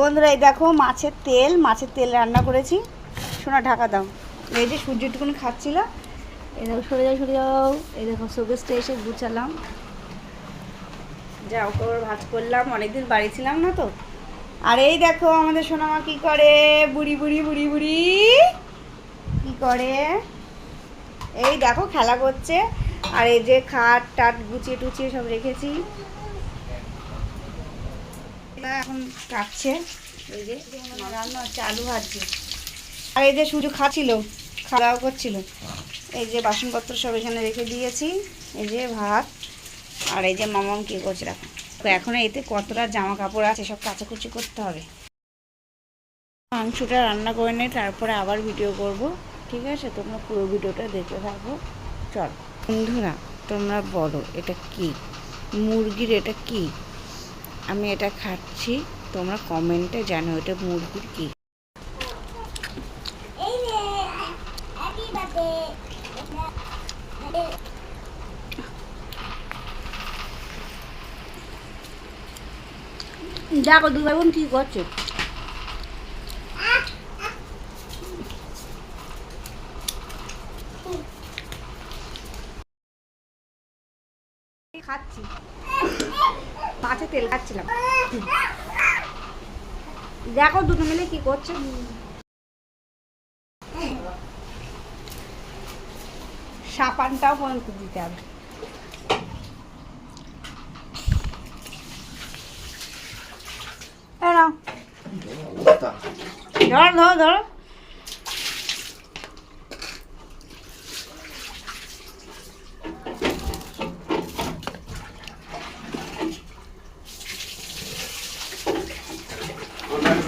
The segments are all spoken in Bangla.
বন্ধুরা এই দেখো মাছের তেল রান্না করেছি। সোনা ঢাকা দাও। এই যে সূর্যটুকুনি খাচ্ছিল। এই দেখো সরে যাও। এই দেখো শোকেসটা এসে গুছালাম, যা ওপর ভাজ করলাম, অনেকদিন বাড়ি ছিলাম না তো। আর এই দেখো আমাদের সোনামা কি করে, বুড়ি কি করে, এই দেখো খেলা করছে। আর এই যে খাট টাট গুছিয়ে টুচিয়ে সব রেখেছি, এখন কাটছে। এই যে রান্না হচ্ছে, আলু ভাজছে। আর এই যে সূর্য খাচ্ছিল, খাওয়া দাওয়া করছিল। এই যে বাসনপত্র সব এখানে রেখে দিয়েছি। এই যে ভাত। আর এই যে মামাম কি করছে দেখো। তো এখন এতে কতটা জামা কাপড় আছে, সব কাচাকুচি করতে হবে। মাংসটা রান্না করে নিয়ে তারপরে আবার ভিডিও করব, ঠিক আছে? তোমরা পুরো ভিডিওটা দেখতে থাকো। চল বন্ধুরা, তোমরা বলো এটা কি, মুরগির এটা কি? আমি এটা খাচ্ছি, তোমরা কমেন্টে জানো এটা মুরগির কি। দেখো দু ভাই বোন কি করছে। খাচ্ছি মাছের তেল খাচ্ছিলাম। দেখো দুটো মিলে কি করছে। সাপানটাও পর্যন্ত দিতে হবে।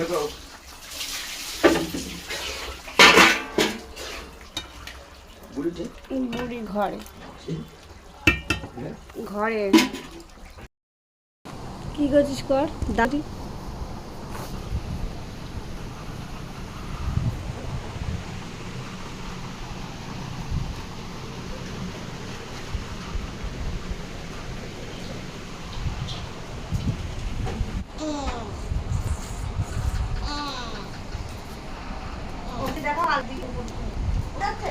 ধরো বুড়ি ঘরে কি করছিস কর দাদি। দেখো হালদি পাবে।